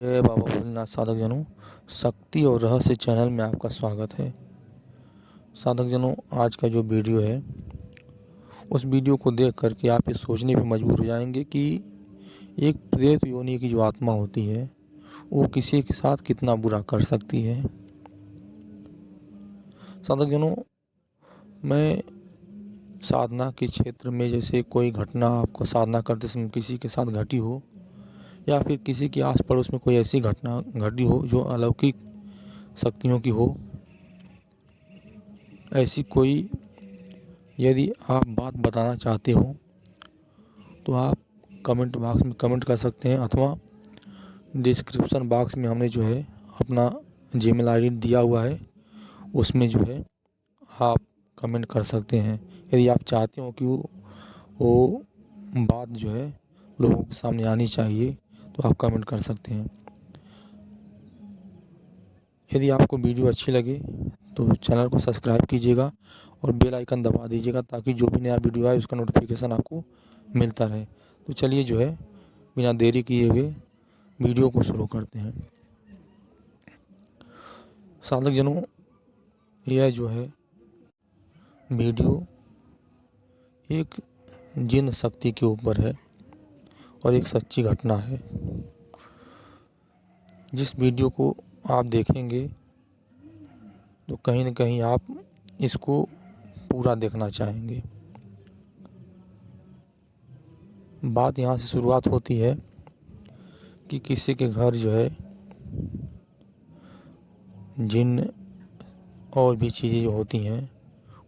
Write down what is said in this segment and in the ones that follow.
जय बाबा भोलेनाथ। साधक जनों, शक्ति और रहस्य चैनल में आपका स्वागत है। साधक जनों, आज का जो वीडियो है उस वीडियो को देख करके आप ये सोचने पे मजबूर हो जाएंगे कि एक प्रेत योनि की जो आत्मा होती है वो किसी के साथ कितना बुरा कर सकती है। साधक जनों, मैं साधना के क्षेत्र में जैसे कोई घटना आपको साधना करते समय किसी के साथ घटी हो या फिर किसी के आस पड़ोस में कोई ऐसी घटना घटी हो जो अलौकिक शक्तियों की हो, ऐसी कोई यदि आप बात बताना चाहते हो तो आप कमेंट बॉक्स में कमेंट कर सकते हैं अथवा डिस्क्रिप्शन बॉक्स में हमने जो है अपना जीमेल आईडी दिया हुआ है, उसमें जो है आप कमेंट कर सकते हैं। यदि आप चाहते हो कि वो बात जो है लोगों के सामने आनी चाहिए तो आप कमेंट कर सकते हैं। यदि आपको वीडियो अच्छी लगे तो चैनल को सब्सक्राइब कीजिएगा और बेल आइकन दबा दीजिएगा ताकि जो भी नया वीडियो आए उसका नोटिफिकेशन आपको मिलता रहे। तो चलिए जो है बिना देरी किए हुए वीडियो को शुरू करते हैं। साधक जनों, यह जो है वीडियो एक जिन शक्ति के ऊपर है और एक सच्ची घटना है। जिस वीडियो को आप देखेंगे तो कहीं न कहीं आप इसको पूरा देखना चाहेंगे। बात यहाँ से शुरुआत होती है कि किसी के घर जो है जिन और भी चीज़ें जो होती हैं,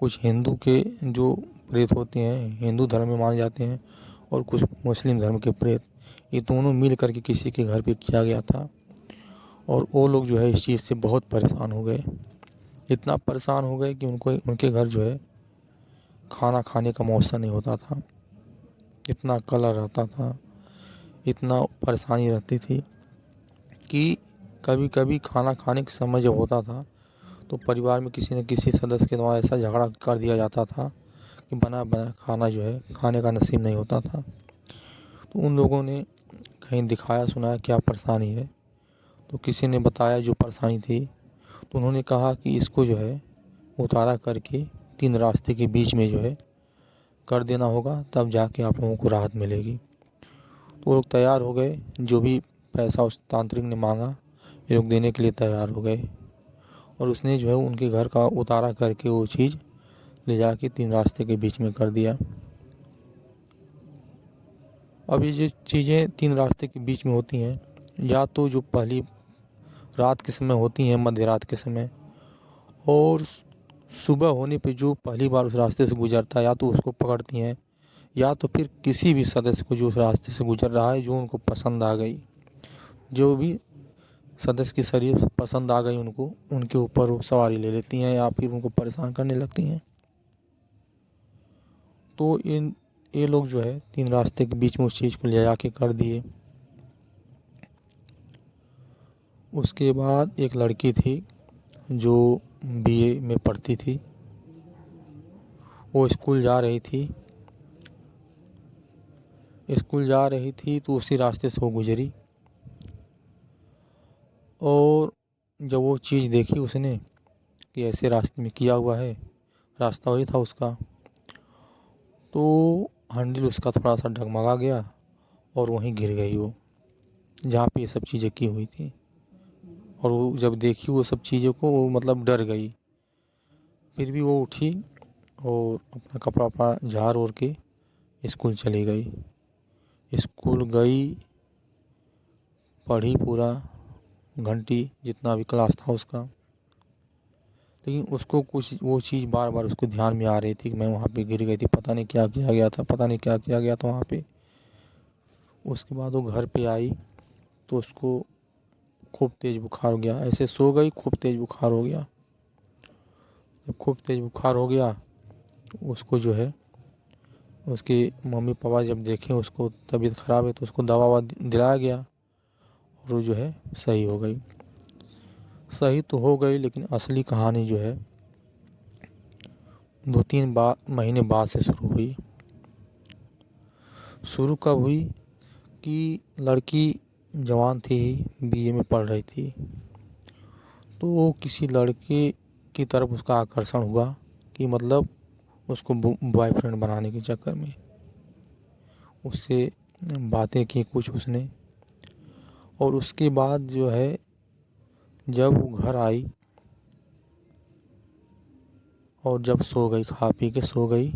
कुछ हिंदू के जो प्रेत होते हैं हिंदू धर्म में माने जाते हैं और कुछ मुस्लिम धर्म के प्रेत, ये दोनों मिल करके किसी के घर पे किया गया था और वो लोग जो है इस चीज़ से बहुत परेशान हो गए। इतना परेशान हो गए कि उनके घर जो है खाना खाने का मौसम नहीं होता था, इतना कलह रहता था, इतना परेशानी रहती थी कि कभी कभी खाना खाने के समय जब होता था तो परिवार में किसी न किसी सदस्य के द्वारा ऐसा झगड़ा कर दिया जाता था कि बना बना खाना जो है खाने का नसीब नहीं होता था। तो उन लोगों ने कहीं दिखाया सुनाया क्या परेशानी है, तो किसी ने बताया जो परेशानी थी, तो उन्होंने कहा कि इसको जो है उतारा करके 3 रास्ते के बीच में जो है कर देना होगा, तब जाके आप लोगों को राहत मिलेगी। तो वो लोग तैयार हो गए, जो भी पैसा उस तांत्रिक ने मांगा ये लोग देने के लिए तैयार हो गए और उसने जो है उनके घर का उतारा करके वो चीज़ ले जाके 3 रास्ते के बीच में कर दिया। अब ये जो चीज़ें 3 रास्ते के बीच में होती हैं, या तो जो पहली रात के समय होती हैं, मध्य रात के समय, और सुबह होने पे जो पहली बार उस रास्ते से गुजरता है या तो उसको पकड़ती हैं या तो फिर किसी भी सदस्य को जो उस रास्ते से गुजर रहा है जो उनको पसंद आ गई, जो भी सदस्य की शरीर पसंद आ गई उनको, उनके ऊपर वो सवारी ले लेती हैं या फिर उनको परेशान करने लगती हैं। तो ये लोग जो है 3 रास्ते के बीच में उस चीज़ को ले जाके कर दिए। उसके बाद एक लड़की थी जो बीए में पढ़ती थी, वो स्कूल जा रही थी तो उसी रास्ते से वो गुजरी और जब वो चीज़ देखी उसने कि ऐसे रास्ते में किया हुआ है, रास्ता वही था उसका, तो हैंडल उसका थोड़ा सा डगमगा गया और वहीं गिर गई वो, जहाँ पे ये सब चीज़ें की हुई थी। और वो जब देखी वो सब चीज़ों को, वो मतलब डर गई। फिर भी वो उठी और अपना कपड़ा वपड़ा झाड़ ओढ़ के स्कूल चली गई। स्कूल गई, पढ़ी पूरा घंटी जितना भी क्लास था उसका, लेकिन उसको कुछ वो चीज़ बार बार उसको ध्यान में आ रही थी कि मैं वहाँ पे गिर गई थी, पता नहीं क्या किया गया था, पता नहीं क्या किया गया था वहाँ पे। उसके बाद वो घर पे आई तो उसको खूब तेज़ बुखार हो गया, ऐसे सो गई, खूब तेज़ बुखार हो गया। जब खूब तेज़ बुखार हो गया उसको जो है उसके मम्मी पापा जब देखें उसको तबीयत ख़राब है तो उसको दवा ववा दिलाया गया और वो जो है सही हो गई। सही तो हो गई, लेकिन असली कहानी जो है 2-3 महीने बाद से शुरू हुई। शुरू कब हुई कि लड़की जवान थी, बीए में पढ़ रही थी। तो वो किसी लड़के की तरफ उसका आकर्षण हुआ कि मतलब उसको बॉयफ्रेंड बनाने के चक्कर में उससे बातें की कुछ उसने। और उसके बाद जो है जब वो घर आई और जब सो गई, खा पी के सो गई,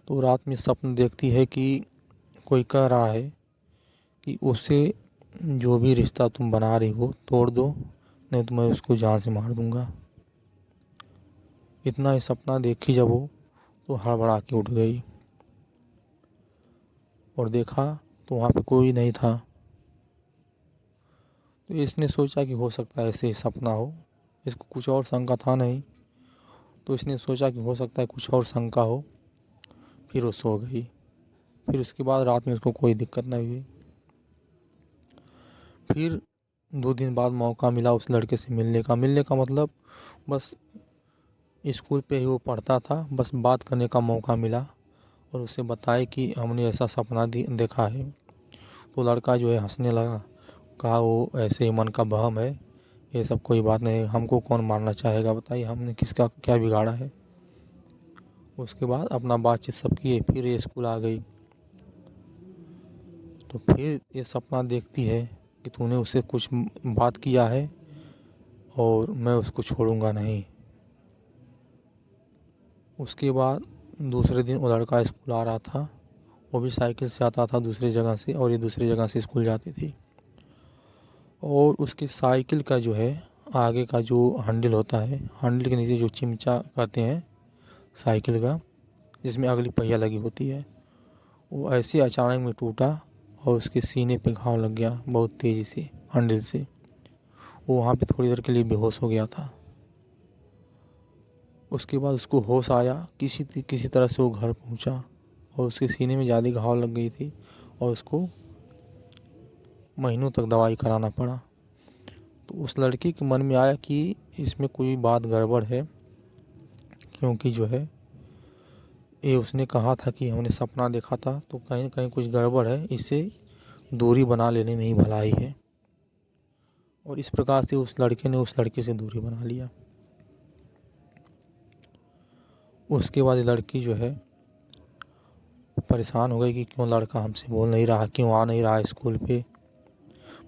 तो रात में सपन देखती है कि कोई कह रहा है कि उससे जो भी रिश्ता तुम बना रही हो तोड़ दो, नहीं तो मैं उसको जान से मार दूंगा। इतना ही सपना देखी जब वो, तो हड़बड़ा के उठ गई और देखा तो वहाँ पे कोई नहीं था। तो इसने सोचा कि हो सकता है ऐसे ही सपना हो, इसको कुछ और शंका था नहीं, तो इसने सोचा कि हो सकता है कुछ और शंका हो। फिर वो सो गई। फिर उसके बाद रात में उसको कोई दिक्कत नहीं हुई। फिर 2 दिन बाद मौका मिला उस लड़के से मिलने का मतलब बस स्कूल पे ही वो पढ़ता था, बस बात करने का मौका मिला और उसे बताए कि हमने ऐसा सपना देखा है। तो लड़का जो है हंसने लगा, कहा वो ऐसे ही मन का बहम है, ये सब कोई बात नहीं, हमको कौन मारना चाहेगा, बताइए हमने किसका क्या बिगाड़ा है। उसके बाद अपना बातचीत सब किए, फिर ये स्कूल आ गई। तो फिर ये सपना देखती है कि तूने उससे कुछ बात किया है और मैं उसको छोड़ूंगा नहीं। उसके बाद दूसरे दिन वो लड़का स्कूल आ रहा था, वो भी साइकिल से आता था दूसरी जगह से और ये दूसरी जगह से स्कूल जाती थी। और उसकी साइकिल का जो है आगे का जो हैंडल होता है, हैंडल के नीचे जो चिमचा कहते हैं साइकिल का, जिसमें अगली पहिया लगी होती है, वो ऐसे अचानक में टूटा और उसके सीने पे घाव लग गया बहुत तेज़ी से हैंडल से। वो वहाँ पे थोड़ी देर के लिए बेहोश हो गया था। उसके बाद उसको होश आया, किसी तरह से वो घर पहुँचा और उसके सीने में ज़्यादा घाव लग गई थी और उसको महीनों तक दवाई कराना पड़ा। तो उस लड़की के मन में आया कि इसमें कोई बात गड़बड़ है, क्योंकि जो है ये उसने कहा था कि हमने सपना देखा था, तो कहीं न कहीं कुछ गड़बड़ है, इससे दूरी बना लेने में ही भलाई है। और इस प्रकार से उस लड़के ने उस लड़की से दूरी बना लिया। उसके बाद ये लड़की जो है परेशान हो गई कि क्यों लड़का हमसे बोल नहीं रहा, क्यों आ नहीं रहा है स्कूल पे।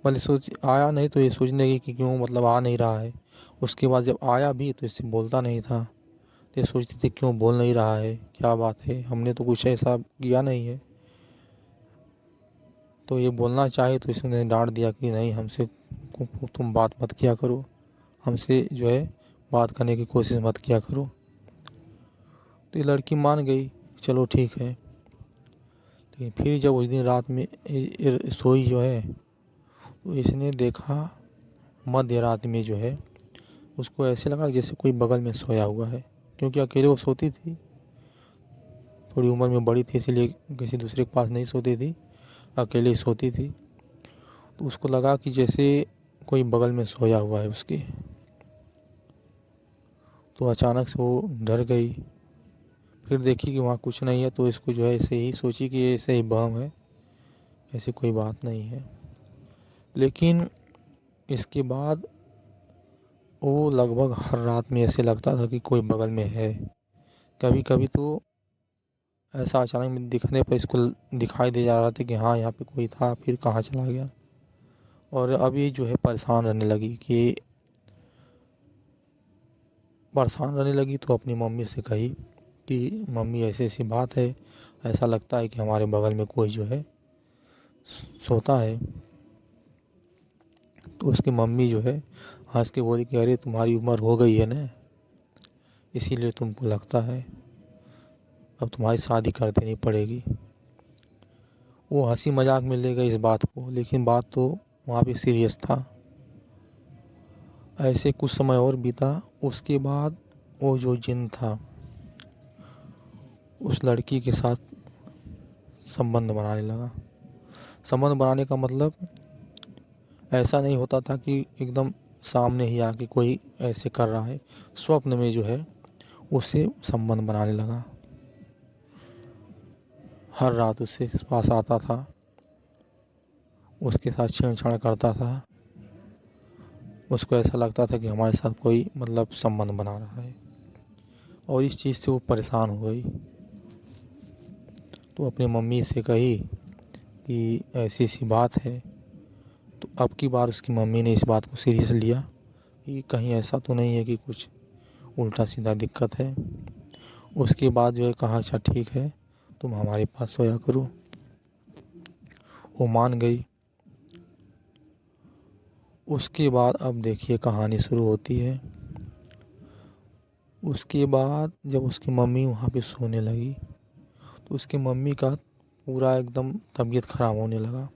भले सोच आया नहीं तो ये सोचने लगी कि क्यों मतलब आ नहीं रहा है। उसके बाद जब आया भी तो इससे बोलता नहीं था, तो ये सोचती थी क्यों बोल नहीं रहा है, क्या बात है, हमने तो कुछ ऐसा किया नहीं है। तो ये बोलना चाहे तो इसने डांट दिया कि नहीं, हमसे तुम बात मत किया करो, हमसे जो है बात करने की कोशिश मत किया करो। तो ये लड़की मान गई, चलो ठीक है। तो फिर जब उस दिन रात में सोई जो है, तो इसने देखा मध्य रात में जो है उसको ऐसे लगा जैसे कोई बगल में सोया हुआ है, क्योंकि अकेले वो सोती थी, थोड़ी उम्र में बड़ी थी, इसलिए किसी दूसरे के पास नहीं सोती थी, अकेले ही सोती थी। तो उसको लगा कि जैसे कोई बगल में सोया हुआ है उसके। तो अचानक से वो डर गई। फिर देखी कि वहाँ कुछ नहीं है, तो इसको जो है ऐसे ही सोची कि ऐसे ही बम है, ऐसी कोई बात नहीं है। लेकिन इसके बाद वो लगभग हर रात में ऐसे लगता था कि कोई बगल में है। कभी कभी तो ऐसा अचानक में दिखने पर इसको दिखाई दे जा रहा था कि हाँ यहाँ पे कोई था, फिर कहाँ चला गया। और अब ये जो है परेशान रहने लगी तो अपनी मम्मी से कही कि मम्मी ऐसी ऐसी बात है, ऐसा लगता है कि हमारे बगल में कोई जो है सोता है। तो उसकी मम्मी जो है हंस के बोली कि अरे तुम्हारी उम्र हो गई है ना, इसीलिए तुमको लगता है, अब तुम्हारी शादी कर देनी पड़ेगी। वो हंसी मजाक में ले गई इस बात को, लेकिन बात तो वहाँ पे सीरियस था। ऐसे कुछ समय और बीता। उसके बाद वो जो जिन था उस लड़की के साथ संबंध बनाने लगा। संबंध बनाने का मतलब ऐसा नहीं होता था कि एकदम सामने ही आके कोई ऐसे कर रहा है, स्वप्न में जो है उससे संबंध बनाने लगा। हर रात उससे पास आता था उसके साथ छेड़छाड़ करता था। उसको ऐसा लगता था कि हमारे साथ कोई मतलब संबंध बना रहा है, और इस चीज़ से वो परेशान हो गई। तो अपनी मम्मी से कही कि ऐसी ऐसी बात है। तो अब की बार उसकी मम्मी ने इस बात को सीरियस लिया कि कहीं ऐसा तो नहीं है कि कुछ उल्टा सीधा दिक्कत है। उसके बाद जो है कहा, अच्छा ठीक है, तुम हमारे पास सोया करो। वो मान गई। उसके बाद अब देखिए कहानी शुरू होती है। उसके बाद जब उसकी मम्मी वहाँ पे सोने लगी तो उसकी मम्मी का पूरा एकदम तबीयत ख़राब होने लगा।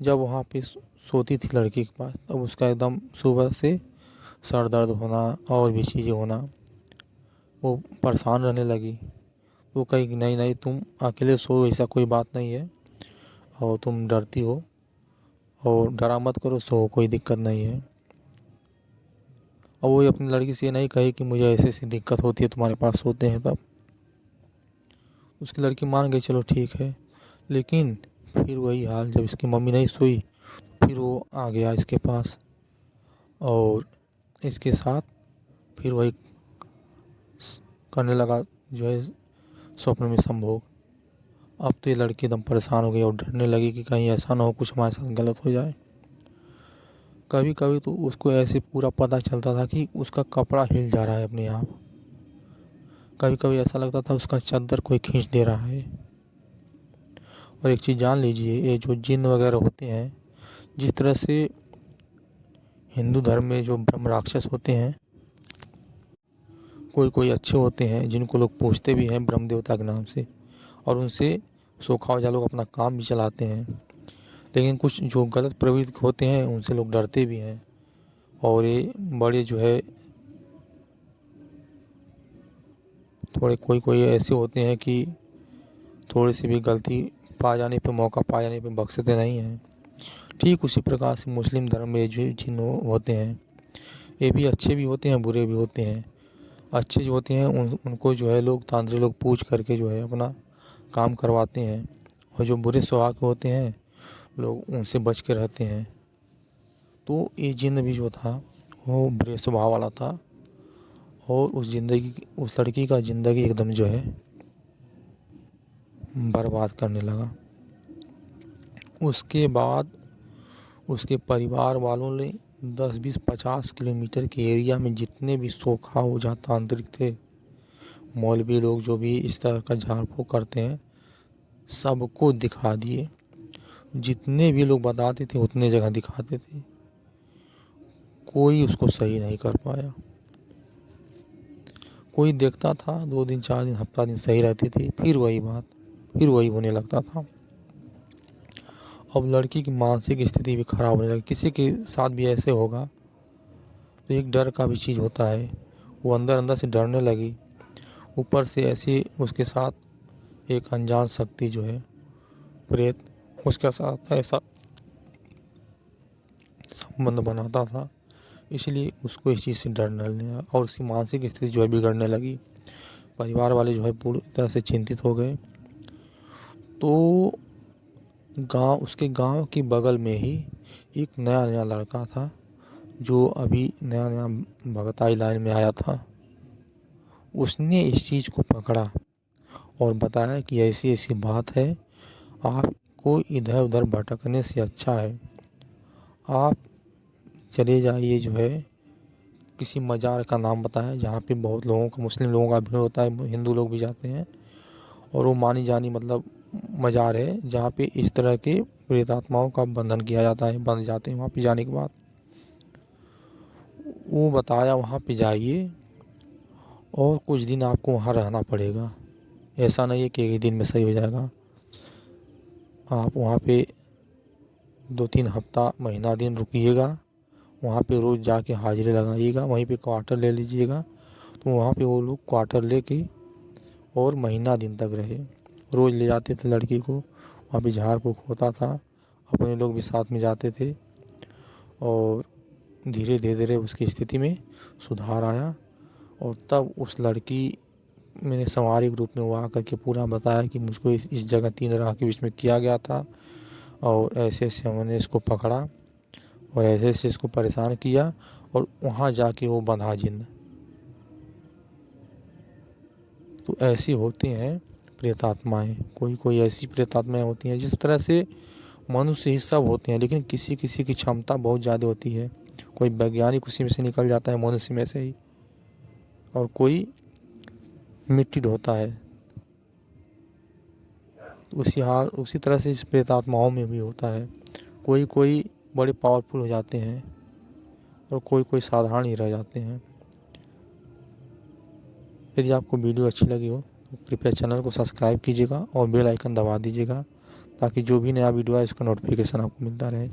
जब वहाँ पे सोती थी लड़की के पास, तब उसका एकदम सुबह से सर दर्द होना और भी चीज़ें होना, वो परेशान रहने लगी। वो कही कि नहीं नहीं, तुम अकेले सो, ऐसा कोई बात नहीं है, और तुम डरती हो और डरा मत करो, सो कोई दिक्कत नहीं है। और वो अपनी लड़की से ये नहीं कही कि मुझे ऐसी ऐसी दिक्कत होती है, तुम्हारे पास सोते हैं तब। उसकी लड़की मान गई, चलो ठीक है। लेकिन फिर वही हाल, जब इसकी मम्मी नहीं सोई फिर वो आ गया इसके पास, और इसके साथ फिर वही करने लगा जो है स्वप्न में संभोग। अब तो ये लड़की एकदम परेशान हो गई और डरने लगी कि कहीं ऐसा ना हो कुछ हमारे साथ गलत हो जाए। कभी कभी तो उसको ऐसे पूरा पता चलता था कि उसका कपड़ा हिल जा रहा है अपने आप। कभी कभी ऐसा लगता था उसका चादर कोई खींच दे रहा है। और एक चीज़ जान लीजिए, ये जो जिन्न वगैरह होते हैं, जिस तरह से हिंदू धर्म में जो ब्रह्म राक्षस होते हैं, कोई कोई अच्छे होते हैं जिनको लोग पूजते भी हैं ब्रह्म देवता के नाम से, और उनसे सोखावजा लोग अपना काम भी चलाते हैं। लेकिन कुछ जो गलत प्रवृत्ति होते हैं उनसे लोग डरते भी हैं। और ये बड़े जो है थोड़े कोई कोई ऐसे होते हैं कि थोड़ी सी भी गलती पा जाने पे, मौका पा जाने पे बख्शते नहीं हैं। ठीक उसी प्रकार से मुस्लिम धर्म में जो जिन होते हैं, ये भी अच्छे भी होते हैं बुरे भी होते हैं। अच्छे जो होते हैं उनको जो है लोग तांत्रिक लोग पूज करके जो है अपना काम करवाते हैं, और जो बुरे स्वभाव के होते हैं लोग उनसे बच के रहते हैं। तो ये जिन्न भी जो था वो बुरे स्वभाव वाला था, और उस लड़की का ज़िंदगी एकदम जो है बर्बाद करने लगा। उसके बाद उसके परिवार वालों ने 10-20-50 किलोमीटर के एरिया में जितने भी सोखा हो जहाँ तांत्रिक थे, मौलवी लोग जो भी इस तरह का झाड़ फूँक करते हैं, सबको दिखा दिए। जितने भी लोग बताते थे उतने जगह दिखाते थे, कोई उसको सही नहीं कर पाया। कोई देखता था 2 दिन 4 दिन हफ्ता दिन सही रहती थी, फिर वही बात, फिर वही होने लगता था। अब लड़की की मानसिक स्थिति भी खराब होने लगी। किसी के साथ भी ऐसे होगा तो एक डर का भी चीज़ होता है, वो अंदर अंदर से डरने लगी। ऊपर से ऐसी उसके साथ एक अनजान शक्ति जो है प्रेत, उसके साथ ऐसा संबंध बनाता था, इसलिए उसको इस चीज़ से डरने लगा और उसकी मानसिक स्थिति जो है बिगड़ने लगी। परिवार वाले जो है पूरी तरह से चिंतित हो गए। तो उसके गांव के बगल में ही एक नया नया लड़का था जो अभी नया नया भगताई लाइन में आया था। उसने इस चीज़ को पकड़ा और बताया कि ऐसी ऐसी बात है, आपको इधर उधर भटकने से अच्छा है आप चले जाइए जो है किसी मज़ार का नाम बताया जहाँ पे बहुत लोगों का, मुस्लिम लोगों का भीड़ होता है, हिंदू लोग भी जाते हैं, और वो मानी जानी मतलब मज़ार है जहाँ पे इस तरह के प्रेत आत्माओं का बंधन किया जाता है, बंध जाते हैं वहाँ पे जाने के बाद। वो बताया वहाँ पे जाइए और कुछ दिन आपको वहाँ रहना पड़ेगा, ऐसा नहीं है कि एक दिन में सही हो जाएगा। आप वहाँ पे 2-3 हफ्ता महीना दिन रुकिएगा, वहाँ पे रोज़ जाके हाजिरी लगाइएगा, वहीं पे क्वार्टर ले लीजिएगा। तो वहाँ पे वो लोग क्वार्टर लेके और महीना दिन तक रहे। रोज़ ले जाते थे लड़की को, वहाँ पे झाड़ फूँक होता था, अपने लोग भी साथ में जाते थे, और धीरे धीरे उसकी स्थिति में सुधार आया। और तब उस लड़की मैंने संवारिक रूप में वो आकर के पूरा बताया कि मुझको इस जगह 3 राह के बीच में किया गया था, और ऐसे ऐसे हमने इसको पकड़ा और ऐसे ऐसे इसको परेशान किया और वहाँ जाके वो बंधा जिंदा। तो ऐसी होती हैं प्रेत आत्माएँ। कोई कोई ऐसी प्रेत आत्माएँ होती हैं जिस तरह से मनुष्य ही सब होते हैं, लेकिन किसी किसी की क्षमता बहुत ज़्यादा होती है। कोई वैज्ञानिक उसी में से निकल जाता है, मनुष्य में से ही, और कोई मिट्टी ढोता है। उसी तरह से इस प्रेत आत्माओं में भी होता है। कोई कोई बड़े पावरफुल हो जाते हैं और कोई कोई साधारण ही रह जाते हैं। यदि आपको वीडियो अच्छी लगी हो तो कृपया चैनल को सब्सक्राइब कीजिएगा और बेल आइकन दबा दीजिएगा, ताकि जो भी नया वीडियो है इसका नोटिफिकेशन आपको मिलता रहे।